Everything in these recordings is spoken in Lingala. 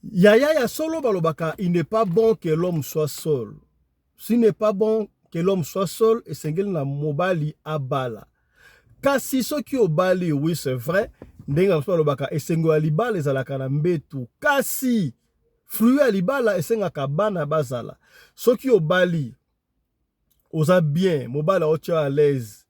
Yaya ya solo balobaka, il n'est pas bon que l'homme soit seul. S'il n'est pas bon que l'homme soit seul, et sengeli na mobali abala. Kasi soki obali, oui c'est vrai, ndenga mso balobaka, esengo ya libala ezalaka na mbetu. Kasi fruit ya libala esengaka bana bazala. Soki obali, oza bien, mobali otia à l'aise.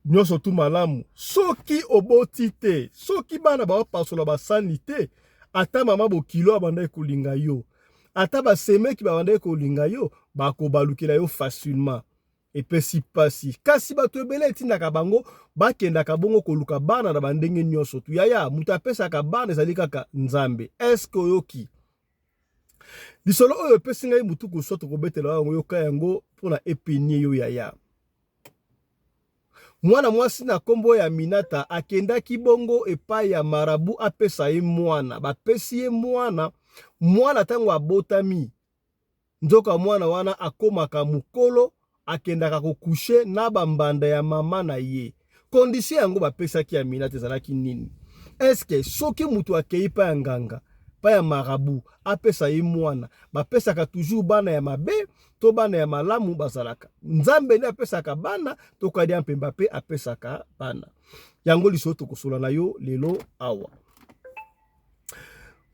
Nyonso tu malamu. Soki oboti te, soki bana ba pasola ba sanité, ata mama bo kilo abanda kolinga yo. Ata ba semeki ba banda kolinga yo, ba ko balukela yo facilement. Epesi pasi. Kasi bato ebele etindaka bango, bakendaka bongo koluka bana na bandenge nyonso tu. Yaya, mutu apesaka bana ezali kaka nzambe. Eske oyoki? Lisolo oyo epesi ngai mutu kosoto kobetela yango yoka yango mpona epenie yo yaya. Mwana mwasi na kombo ya Minata akendaki bongo epai ya marabu apesa ye mwana. Bapesi ye mwana, mwana tango abotami. Nzoka mwana wana akomaka mukolo, akendaka kokushe na bambanda ya mama na ye. Kondisio yango bapesaki ya Minata ezalaki nini? Eske soki mutu akei pa ya nganga, pa ya marabu, apesa ye mwana, bapesaka toujours bana ya mabe, to bana ya malamu bazalaka. Nzambe ni apesaka bana, to kadia mpemba pe apesaka bana. Yango liso tokosola na yo lelo awa.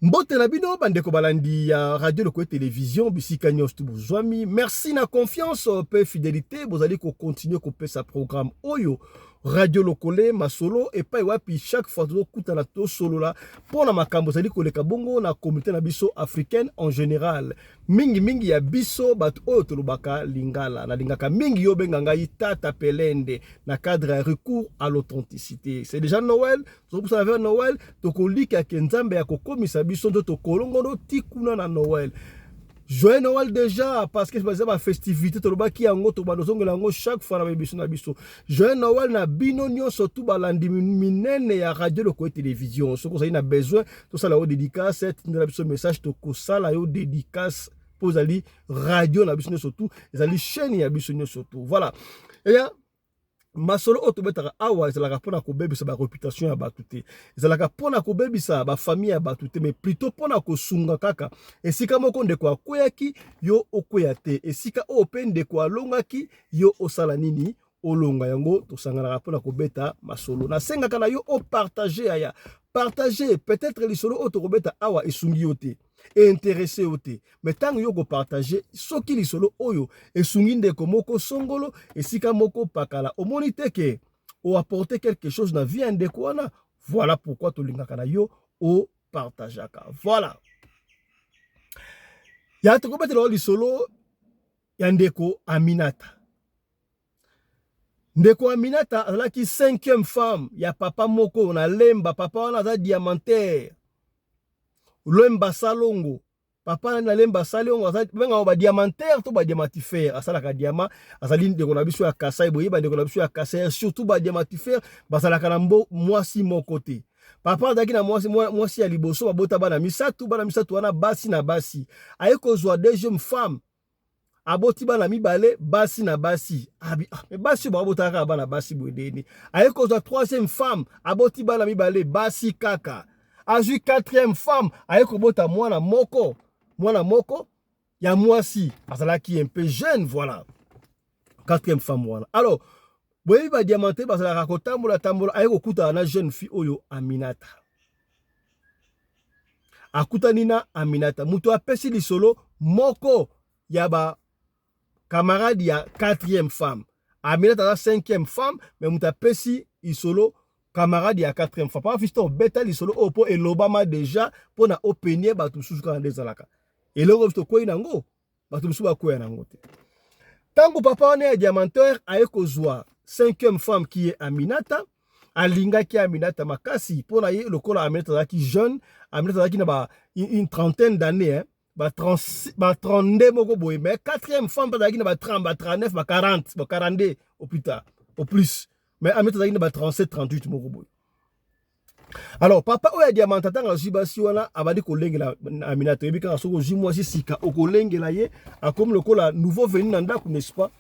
Mbote na bino bandeko balandi ya radio Lokoye télévision bisika nyos tu bozwami. Merci na confiance pe fidélité bozali ko continuer ko pesa programme oyo Radio Lokoye masolo et pa wapi chaque fois to kuta na to solo la pona makambo zali koleka bongo na communauté na biso africaine en général. Mingi ya biso bat oyo tolobaka lingala na lingaka mingi yo benga ngai tata pelende na cadre ya recours à l'authenticité. C'est déjà Noël, vous savez Noël, tokolika ke nzambe ya kokomisa biso ndo tokolongono tikuna na Noël. Joyeux Noël déjà, parce que c'est ma festivité, tolobaki yango to banozongela yango chaque fois na biso na biso. Joyeux Noël na bino nyonso tu balandi minene ya radio Lokoye télévision. Soko ça na besoin to sala o dédicace, tindela biso message to ko sala yo dédicace pour ali radio na biso nyonso tu, ezali chaîne ya biso nyonso tu. Voilà. Et ya masolo otobetaka awa ezalaka pona kobebisa ba réputation ya bato te, ezalaka pona kobebisa ba famille ya bato te, mais plutôt pona kosunga kaka esika moko ndeko akweyaki yo okweya te, esika oyo pe ndeko alongaki yo osala nini olonga. Yango tosanganaka pona kobeta masolo nasengaka na yo opartage aya partager peut-être lisolo oyo tokobeta awa esungi yo te intéressé yo te, mais tango yo ko partager soki lisolo oyo esungi ndeko moko songolo esika moko pakala omoni te ke o apporter quelque chose na vie ndeko wana. Voilà pourquoi tolingaka na yo o partageaka. Voilà ya tokobetela lisolo ya ndeko Aminata. Ndeko Aminata azalaki 5e femme ya papa moko na lemba. Papa wana aza diamantaire lemba salongo. Papa na lemba salongo azali benga ba diamantaire to ba diamantifère. Asalaka diamant azali ndeko na biso ya Kasai boye ba ndeko na biso ya Kasai, surtout ba diamantifère bazalaka na mwasi moko te. Papa azalaki na mwasi ya liboso babota bana misatu wana basi na basi. Ayeko zwa deuxième femme aboti bana mibale basi na basi. Mais basi ba botaka bana basi bodeni. Ayeko zwa troisième femme aboti bana mibale basi kaka. Azui 4e femme ayeko bota mwana moko ya mwasi azalaki un peu jeune. Voilà 4e femme wana. Alors boyebi ba diamanté bazalaka kotambola ayeko kuta na jeune fille oyo Aminata. Akutani na Aminata muto apesi lisolo moko ya ba camarade ya 4e femme. Aminata la 5e femme, mais muta pesi isolo camarade ya 4e femme. Pas fiston beta lisolo opo elobama déjà pona openie batu susu kana dezalaka. Eloko fisto koyi nango, batu musu ba koyi nango te. Tango papa wana ya diamanteur ayeko zwa 5e femme qui est Aminata, alinga ki Aminata makasi pona ye lokola Aminata zaki jeune, Aminata zaki na ba une trentaine d'années hein. Ba 32 moko boye, mais 4e femme bazaki na ba 30, ba 39, ba 40, ba 42 au plus tard, au plus. Mais Aminata zaki na ba 37, 38 moko boye. Alors papa oya diamanta tanga zibasi wana abadi kolengela Aminata ebika soko jimwa sika okolengela ye akomi lokola nouveau venu na ndako, n'est-ce pas?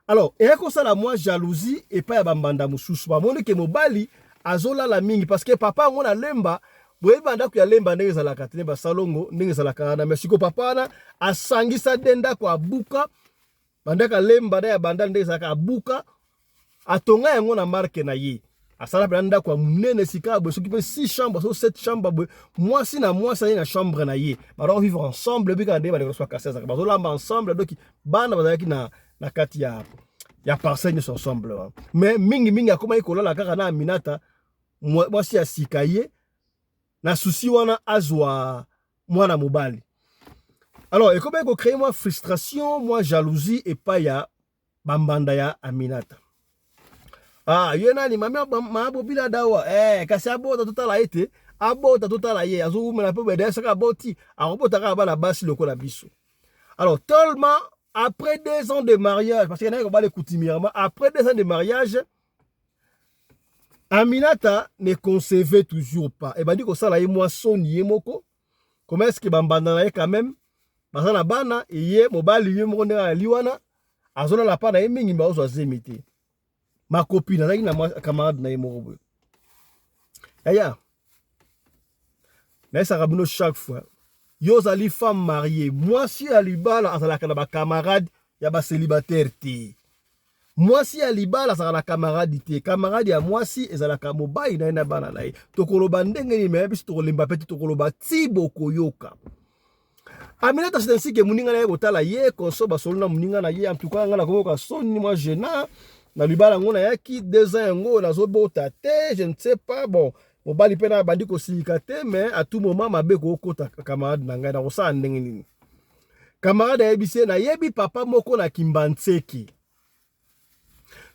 Alors eko sala moi jalousie et pas ya bambanda mususu ba moni ke mobali azola la mingi parce que papa ngona lemba boye banda ku ya lemba ndenge ezalaka te ba salongo ndenge ezalaka na mesiko papa na asangisa denda kwa buka banda ka lemba na ya banda ndenge ezalaka abuka atonga yango na marque na ye asala pe ndako ya munene sika boye soki pe 6 chambres so 7 chambres boye mwasi na mwasi na chambre na ye ba vivre ensemble bika ndenge ba de so kasa ba zo lamba ensemble donc bana bazalaki na kati ya parcelle nyonso ensemble mais mingi akoma ikolala kaka na Aminata mwasi ya sika ye na souci wana azwa mwana mobali. Alors ekoma ko créer moi frustration, moi jalousie et pas ya bambanda ya Aminata. Yena ni mama mabobila dawa kasi abota totala ete abota totala ye azumela pe bede saka boti akobota ka bana basi lokola biso. Alors tellement après 2 ans de mariage, parce qu'il y en a qui vont les coutumièrement, après 2 ans de mariage, Aminata ne concevait toujours pas. Et ben dit que ça là, moi son yemoko. Comment est-ce que bambanda quand même? Parce que la bana yé mobile yemoko na liwana, azona la pa na yemingi ba ozo azemite. Ma copine na ma camarade na yemoko. Aya. Mais ça rabino chaque fois. Yo zali femme mariée, moi si alibala azalaka na ba camarade ya ba célibataire te. Moi si alibala azalaka na camarade te, camarade ya moi si ezalaka mobile na bana na ye. Tokoloba ndenge ni mebi tokolemba peti tokoloba tibo koyoka. Aminata c'est ainsi que muninga na ye botala ye konso ba solona muninga na ye en tout cas ngana komoka soni moi jeuna na libala ngona yaki 2 ans ngo na zo bota te, je ne sais pas bon. Mobali pena bandi ko silikate mais à tout moment mabe ko kota camarade na ngai na ko sa ndenge nini. Camarade yebise na yebi papa moko na Kimbantseki.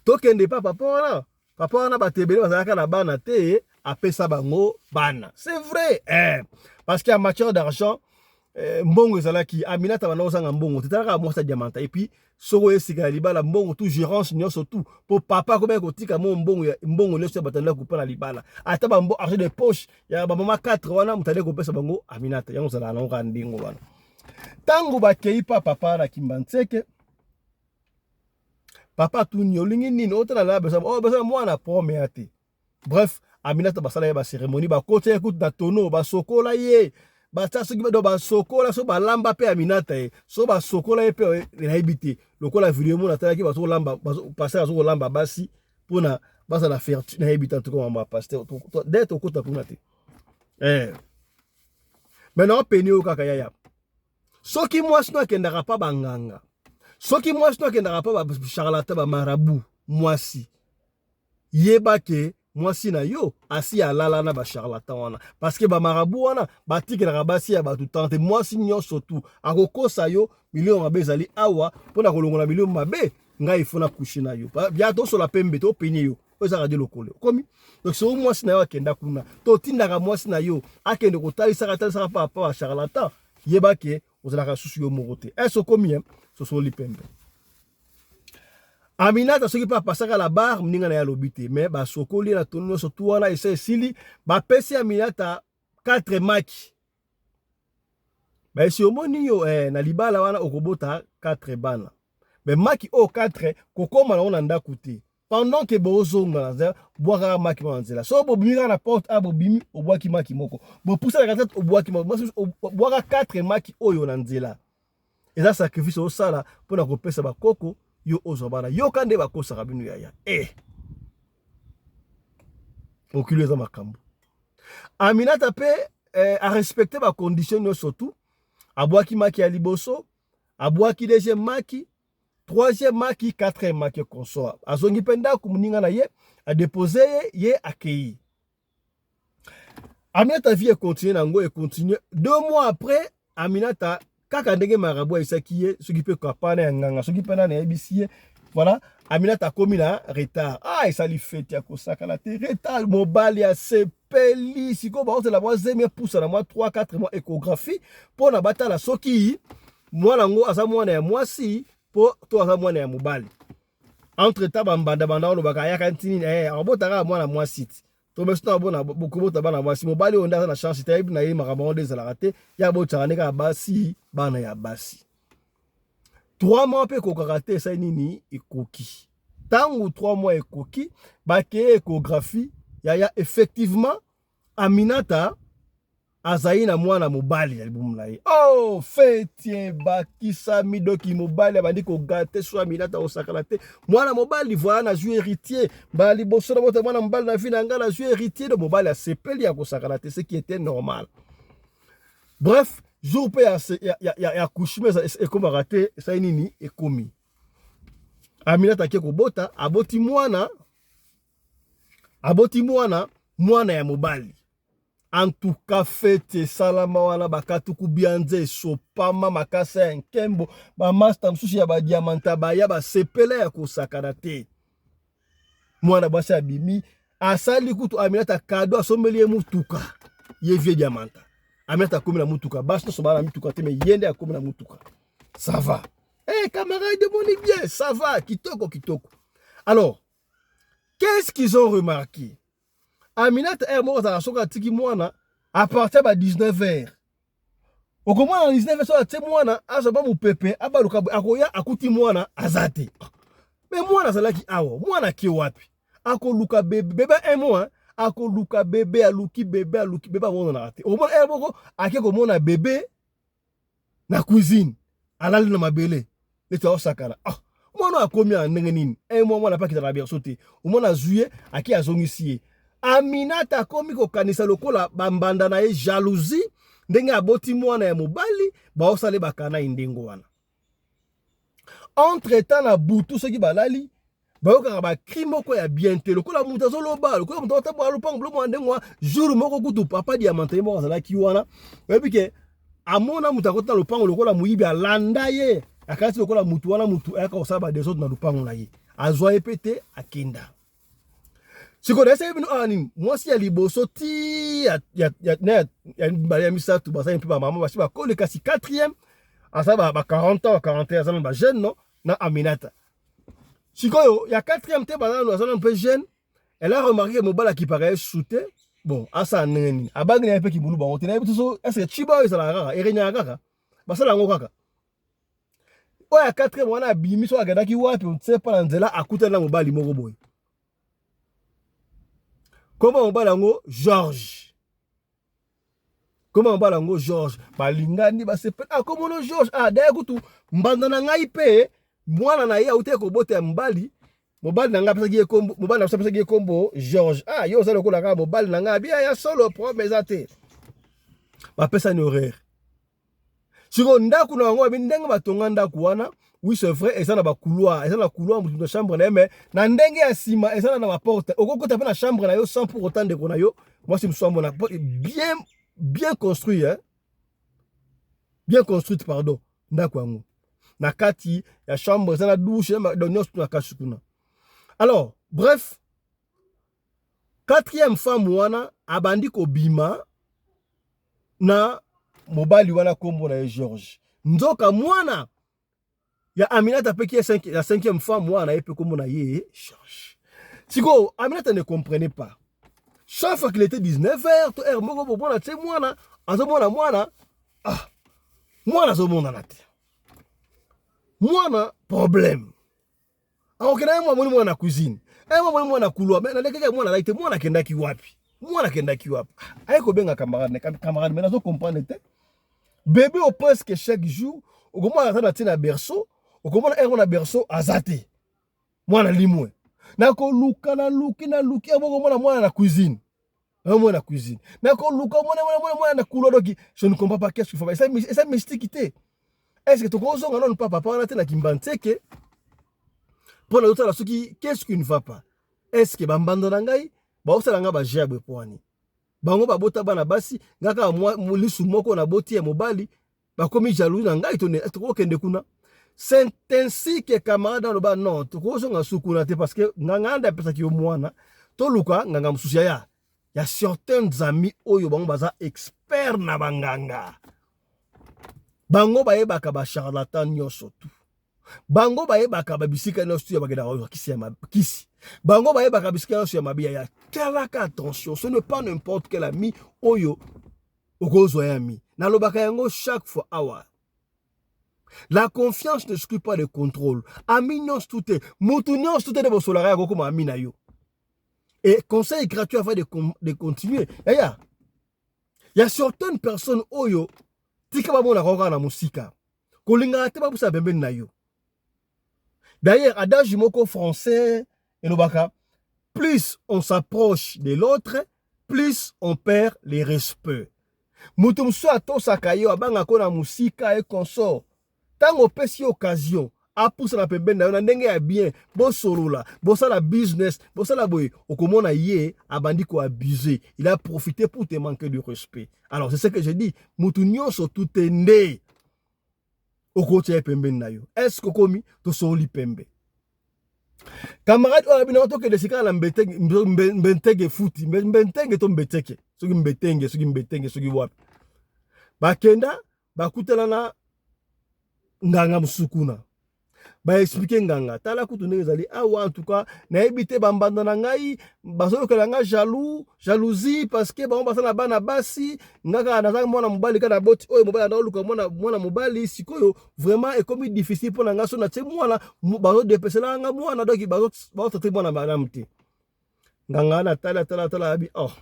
Tokende pa papa wana batebele bazalaka na bana te apesa bango bana. C'est vrai parce qu'en matière d'argent mbongo ezalaki Aminata bana ozanga mbongo tetaka mwasa diamanta et puis soko esika libala mbongo tout gérance nyonso tout pour papa ko ba kotika mbongo nyonso batanda ko pala libala ata bambo argent de poche ya ba mama 4 wana mutade ko pesa bango Aminata yango zala na ngandingo wana tango bakei papa na Kimbantseke papa tu nyolingi nini otala la besa mwana pome ate bref Aminata basala ya ba cérémonie ba côté écoute na tono ba sokola ye bata soki do ba sokola so ba lamba pe Aminata so ba sokola ye pe na ibité lokola video mo na talaki ba so lamba passer so lamba basi pona basa na faire na ibité en tout cas ma pasteur d'être au côté kuna te maintenant peni o kaka yaya soki moi sino akendaka pa banganga soki moi sino akendaka pa ba charlatan ba marabout mwasi yebake mwasi na yo asi alala na ba charlatan wana parce que ba marabout wana batikela basi ya batu tante mwasi nyonso tu akokosa yo million mabe ezali awa pona kolongola million mabe ngai ifuna kushi na yo bientôt so la pembe to peni yo oza radio lokole komi donc so mwasi na yo akenda kuna to tindaka mwasi na yo akende kotalisa pa pa charlatan yebake ozalaka susu yo moko te eso komi so so lipembe. Aminata soki pa pasaka la barre mninga na ya lobite mais ba sokoli na tono surtout wana ese sili ba pesi Aminata 4 maki ba esi omoni yo na libala wana okobota 4 bana mais maki o 4 kokoma na ona ndaku te pendant que bozonga na boaka maki manzela so bobimika na porte bobimi obwaki maki moko bo poussa la tête obwaki boaka 4 maki oyo na nzela eza sacrifice au sala pona kopesa ba koko yo ozobana yo kande bakosa kabinu yaya okulu eza makambo. Aminata pe a respecté ba condition yo surtout abwaki maki ya liboso abwaki deuxième maki 3e maki 4e maki consort azongi penda kumuninga na ye a déposer ye accueilli. Aminata vie continue nango et continue 2 mois après Aminata kaka ndenge marabout esaki ye soki pe kapana ya nganga soki pena na ebisi voilà Aminata komi na retard esali fete ya kosaka la te retard mobali ya sepeli siko ba otela mwa zeme pousa na mwa 3-4 mois échographie pona batala soki mwana ngo aza mwana ya mwasi po to aza mwana ya mobali entre temps bambanda banda lo baka yaka ntini abotaka mwana mwasi to besto abona bokobota bana mwasi mobali onda na chance tayibi na ye makambo de zalaka te ya botaka neka basi bana ya basi 3 mois pe kokaka te sa nini ekoki tangu 3 mois ekoki bake échographie ya effectivement Aminata azaina mwana mobali ya libumu na ye. Oh, fetie bakisa midoki mobali abandi ko gâter so Aminata osakala te. Mwana mobali voilà na jeu héritier. Ba liboso na bote mwana mobali na vie na nga na jeu héritier de mobali a sepeli ya kosakala te, ce qui était normal. Bref, jour pe ya couchime et comme raté ça nini et komi. Aminata ke ko bota aboti mwana mwana ya mobali. En tout cas, fete salama wana bakatuku bianze sopama makasa ya nkembo ba master msushi ya ba diamanta ba ya ba sepele ya kosakana te. Mwana basi abimi asali kutu Aminata kado asomelie mutuka ye vie diamanta. Aminata komi na mutuka basi no sobala mutuka te me yende akomi na mutuka. Ça va. Eh camarade moni bien, ça va, kitoko kitoko. Alors, qu'est-ce qu'ils ont remarqué? Aminata moko za soka tiki mwana à partir de 19h. Au comment en 19h so ate mwana azoba mu pepe abaluka akoya akuti mwana azate. Mais mwana zalaki awo, mwana ki wapi? Akoluka bébé un mois, akoluka bébé aluki bébé mwana na ate. Au moins moko akeko mona bébé na cuisine. Alali na mabele. Leta osakana. Ah, mwana akomi a ndenge nini? Mwana pa kita na berso te. Au moins na juillet aki azongisi. Aminata komi ko kanisa lokola bambanda na ye jalousie ndenge aboti mwana ya mobali ba osale bakana indengo wana. Entre temps na butu soki balali ba yoka ba crime moko ya bien te lokola mutu azoloba lokola mutu otabo alupango blomo ndengwa jour moko kutu papa diamante moko azala ki wana ebike amona mutu akota lopango lokola muyibi alanda ye akati lokola mutu wana mutu aka osaba des autres na lopango na ye azwa epete akenda. Si vous connaissez, moi, si il y a les bossos, il y a misatu, il y a un peu maman, il y a le 4e, à ça, 40 ans, 41 ans, il jeune, non, na Aminata. Si il y a 4e, il y a un peu jeune, elle a remarqué que mon bal qui paraît shooté, bon, à ça, il a bagné un peu qui boulot, bon, il y a un peu de est-ce que Chiba, il y a un rara, il y a un rara, bah ça, il y a un rara. Ouais, à 4e, on a bimi, soit à Gadaki, ouais, puis on ne sait pas, là, à côté de la mobile, il m'a boy. Comment on parle en Georges? Comment on parle en Georges? Balingani ba sepe. Ah comment on Georges? Ah d'ailleurs kutu mbandana ngai pe mwana na ya ute ko bote mbali. Mobali nanga pesa giye kombo, mobali na pesa giye kombo Georges. Ah yo za lokola ka mobali nanga bia ya solo promesate. Ba pesa ni horaire. Siko ndaku na ngo bindenga batonga ndaku wana. Oui, c'est vrai, et ça n'a pas couloir, et ça n'a pas couloir dans la chambre, mais dans ndenge à sima, et ça n'a pas porte. Au coup, tu as la chambre na yo sans pour autant de konayo. Moi, c'est une bien construit, hein. Bien construite, pardon. Ndakwango. Nakati, la chambre, ça la douche, na kashukuna. Alors, bref, 4e femme wana abandi ko bima na mobali wana kombo na Georges. Nzoka mwana ya Aminata peki la 5e femme moi na yepe comme on a yé change. Siko Aminata ne comprenait pas. Chaque fois qu'il était 19h, to er moko bo na tse mwana, azomona mwana ah mwana azomona na te. Mwana problème. Alors que na mwana mwana cuisine. Mwana mwana kulwa, mais na lekeke mwana laite mwana kenda ki wapi? Mwana kenda ki wapi? Ayeko benga camarade, camarade mais nazo comprendre te. Bébé au presque chaque jour, au comment on a tina berceau. Au comment on a berceau azate. Moi na limwe. Nako luka na luki na luki aboko mwana na cuisine. Moi na cuisine. Nako luka mwana na kulodoki. Je ne comprends pas qu'est-ce qu'il faut faire. Ça mystique. Est-ce que tu causes non papa na te na kimbanteke? Pour l'autre la soki qu'est-ce qui ne va pas? Est-ce que bambando na ngai ba osala nga ba jabe poani? Bango ba bota bana basi ngaka mulisu moko na boti ya mobali ba komi jaloux na ngai to kende kuna. C'est ainsi que camarade dans le bas non, tu causes sukuna te parce que nganga pesa ki omwana to luka nganga mususia ya certains amis oyo bango baza expert na banganga. Bango baye baka ba charlatan nyoso tu. Bango baye baka ba bisika nyoso ya bageda oyo kisi ya kisi. Bango baye baka bisika nyoso ya mabia ya. Kalaka attention, ce n'est pas n'importe quel ami oyo okozo ya ami. Na lobaka yango chaque fois awa. La confiance ne s'occupe pas de contrôle. Ami nyons tout est. Mutu nyons tout est de vos solaraya comme ami na yo. Et conseil gratuit afin de continuer. Yaya. Il y a certaines personnes oyo tika ba mona koka na musika kolinga te ba busa bembe na yo. D'ailleurs adage moko français elobaka plus on s'approche de l'autre plus on perd les respects. Mutu musu atosaka yo abanga ko na musika et consort. Tango pesi occasion apousa na pembe na yo na ndenge ya bien bo solola bo sala business bo sala boy okomona ye abandi ko abuser. Il a profité pour te manquer de respect. Alors c'est ce que je dis, mutu nyonso tout ende okotia pembe na yo. Est-ce que komi to soli pembe? Camarade oyo bino to ke desika na mbetenge futi mbetenge to mbeteke soki mbetenge soki wapi bakenda bakutana na nganga musukuna ba expliquer nganga tala kutu ndenge ezali awa en tout cas na ebite bambanda na ngai bazokela nga jalousie parce que ba basana bana basi ngaka na mwana mobali kana boti oyo mobali na luka mwana mobali sikoyo vraiment est comme difficile pour nga so na tse mwana bazo depesela nga mwana donc bazo traiter mwana na mti nganga na tala abi oh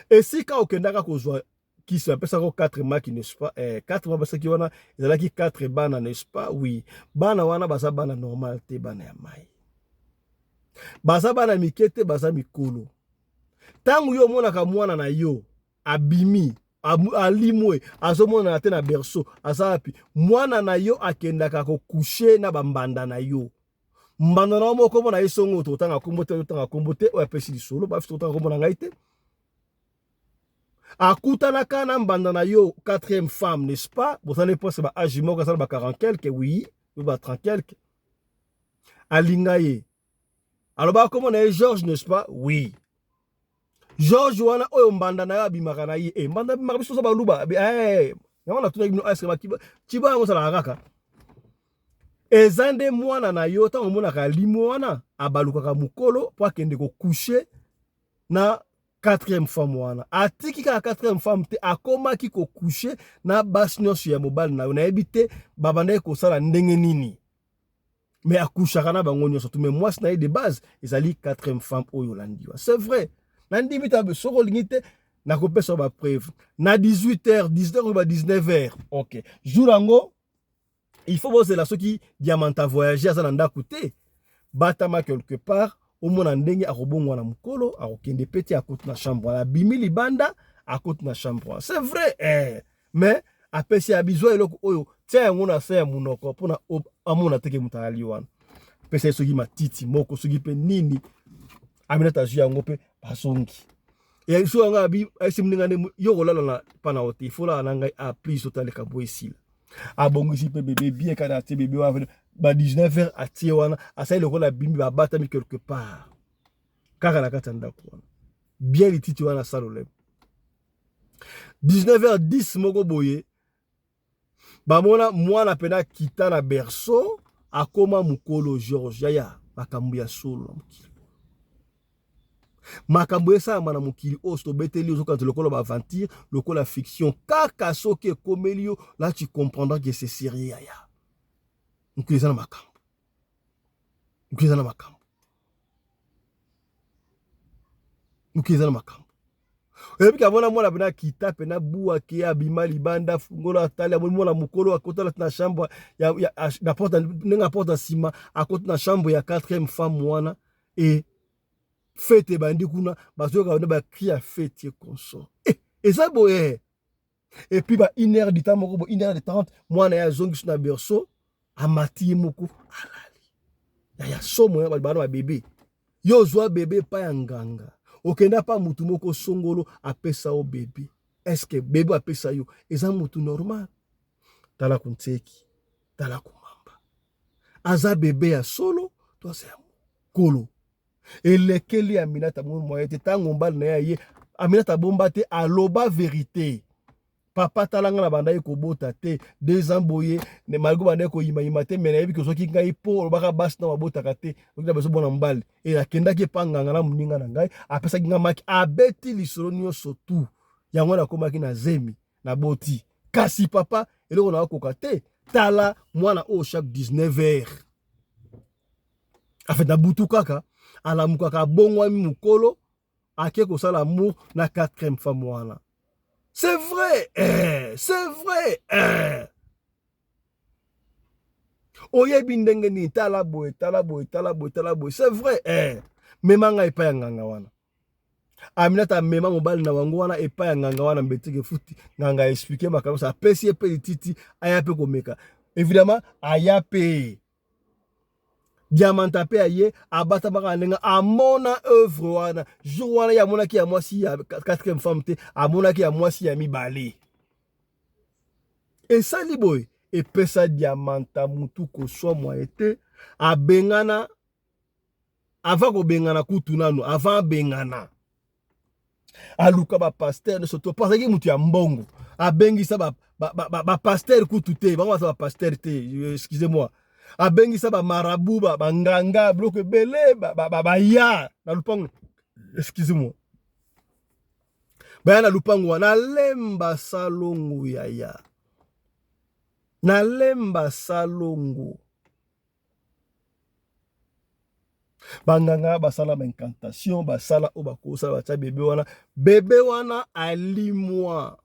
et si ka okendaka kozwa qui s'appelle ça 4 marques, n'est-ce pas? 4 marques parce qu'il y en a, il y a qui 4 bana, n'est-ce pas? Oui. Bana wana basa bana normal te bana ya mai. Basa bana mikete basa mikolo. Tangu yo mona ka mwana na yo abimi alimwe azomona na te na berceau asapi mwana na yo akendaka ko coucher na bambanda na yo. Mbanda na mo ko mona isongo to tanga kombote o apesi solo ba fito tanga ko mona ngaite. Akutana kana mbanda na yo 4e femme, n'est-ce pas? Vous savez pas c'est ba âge moko ça ba 40 quelque oui, ba 30 quelque. Alingaye. Alors ba comment na Georges, n'est-ce pas? Oui. Georges wana oyo mbanda na yo abimaka na ye. Mbanda bimaka biso sa ba luba. Yamana tuta bino aske ba kiba ngo sala kaka. Ezande mwana na yo tango mona ka limo wana abaluka ka mukolo po akende ko coucher na 4e femme wana atiki ka 4e femme te akoma ki ko coucher na basi nyonso ya mobali na yo na ebite babanda ko sala ndenge nini mais akushaka na bango nyonso mais moi c'est de base ezali 4e femme oyo landiwa c'est vrai na ndimita be soko lingite na kopesa ba preuve na 18h 19h ba 19h OK jourango il faut bosser la soki diamanta voyager à ça ndako te batama quelque part au mona ndenge akobongwa na mukolo akokende peti akoti na chambre la bimi libanda akoti na chambre c'est vrai mais apesi abizwa eloko oyo tia yango na se ya munoko pona amona teke mutali wana pesa soki matiti moko soki pe nini amina tazu yango pe basongi et so nga bi esimninga ne yo kolala na pana oti fola na ngai a plus total ka boisila abongisi pe bébé bien kana te bébé wa ba 19h à Tiwana à ça le rôle la bimbi ba batami quelque part kaka na katanda ko bien les titi wana salolem 19h10 moko boye ba mona mwana pena kita na berceau akoma mukolo George ya makambu ya solo na mukili makambu esa mana mukili osto beteli ozo quand le kolo ba aventure le kolo fiction kaka soke komelio là tu comprendras que c'est sérieux ya mukili na makambu mukili na makambu mukili na makambu et puis avant moi la bena kita pena bua ki abima libanda fungola tali mona mukolo akota na chambre ya na porte ninga porte sima akota na chambre ya 4e femme wana et fête bandi kuna bazoka na ba cria fête consort et ça boye et puis ba 1h du temps moko 1h30 mwana ya zongi na berceau amati moko alali ya somo ya ba bébé yo zwa bébé pa ya nganga okenda pa mutu moko songolo apesa o bébé est-ce que bébé apesa yo eza mutu normal tala kunteki tala kumamba aza bébé ya solo to sa kolo elekeli Aminata moyete tango mbala na ye Aminata bomba te aloba vérité papa talanga na banda ko bota te 2 ans boye ne malgo banda ko yima te mena yebi ko soki ngai po baka bas na bota kate okina beso bona mbali e akenda ke panganga na muninga na ngai apesa kinga maki abeti lisolo nyonso tu yango na komaki na zemi na boti kasi papa eloko na koka te tala mwana o chaque 19h afeta butu kaka ala mukaka bongwami mukolo ake ko sala amour na quatrième femme wana. C'est vrai, c'est vrai. Oyebi ndenge ni tala boy, c'est vrai, memanga epa ya nganga wana. Aminata mema mobali na wango wana epa ya nganga wana mbetike futi nganga expliquer makambo sa pesi epe titi ayape komeka. Évidemment ayape Diamanta pe aye abata baka ndenga amona œuvre wana jour wana ya mona ki ya mwasi ya quatrième femme te amona ki ya mwasi ya mibale. Et ça liboy et pesa Diamanta mutu ko so mo ete abengana avant ko bengana kutu nanu avant bengana aluka ba pasteur ne soto parce que mutu ya mbongo abengisa ba pasteur kutu te ba pasteur te, excusez-moi, abengisa ba marabu ba nganga bloke belé ba ya na lupango, excusez-moi, ba na lupango wana lemba salongo ya na lemba salongo banganga basala ba incantation basala o bakosa bacha bebe wana alimwa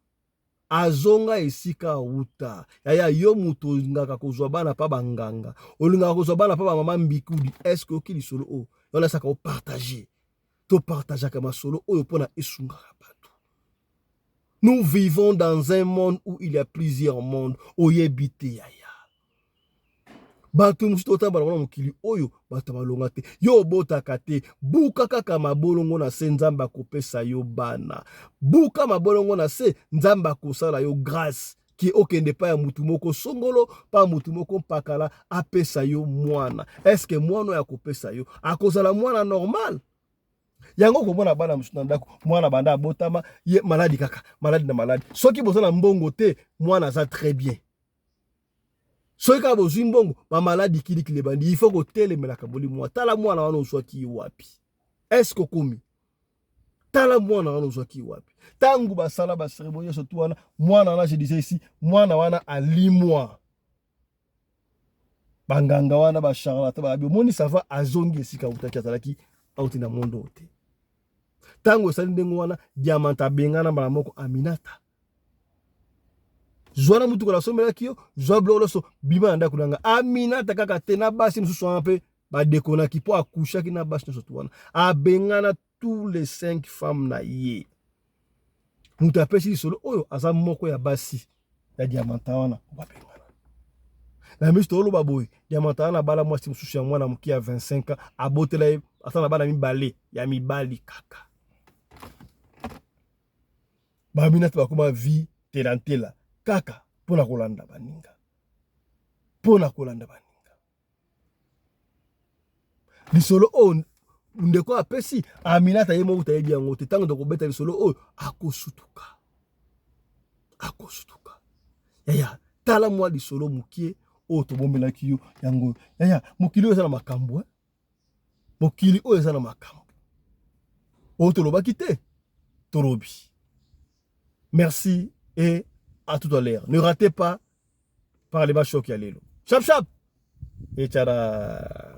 azonga esika uta yaya yo muto ngaka kozwa bana pa banganga olingaka kozwa bana pa ba mama mbikudi est-ce que okili solo o yona saka o partager to partager ka masolo oyo pona esunga bato. Nous vivons dans un monde où il y a plusieurs mondes oyebite yaya bato musitota bana mokili oyo bato balonga te yo botaka te buka kaka mabolongo na se nzamba kopesa yo bana buka mabolongo na se nzamba kosala yo grâce ki okende pa ya mutu moko songolo pa mutu moko pakala apesa yo mwana. Est-ce que mwana ya kopesa yo akozala mwana normal yango ko mona bana musu ndako mwana banda abotama ye maladi kaka maladi na maladi soki bozala mbongo te mwana za très bien. Soki ka bozwi mbongo ba maladi kili bandi il faut ko telemelaka boli mwa tala mwana wana uswaki wapi. Est-ce que komi tala mwana wana uswaki wapi tangu basala ba cérémonie surtout wana mwana wana je disais ici mwana wana alimwa banganga wana ba charlatan ba bi moni ça va azongi esika utaki azalaki auti na mondo te tango sali ndengo wana Diamanta bengana bala moko Aminata zwana mutu kola somela kiyo zwa blolo so bima nda kunanga Aminata kaka tena basi mususu wana pe ba dekona ki po akusha ki na basi so tuwana abengana tous les 5 femmes na ye mutu apesi solo oyo aza moko ya basi ya Diamanta wana ba bengana na misto olo baboy Diamanta wana bala mwasi mususu ya mwana muki ya 25 ans abotela asana bana mibale ya mibali kaka ba Aminata bakoma vie telantela kaka pona kolanda baninga lisolo o ndeko apesi Aminata yemo utayebi yango te tango ndoko lisolo o akosutuka yaya tala mwa lisolo mukie o tobombela kiyo yango yaya mokili oyo na makambo mokili oyo eza na makambo o tolobaki te tolobi. Merci et à tout à l'heure. Ne ratez pas par les chocs à l'élo. Chap chap et tchara.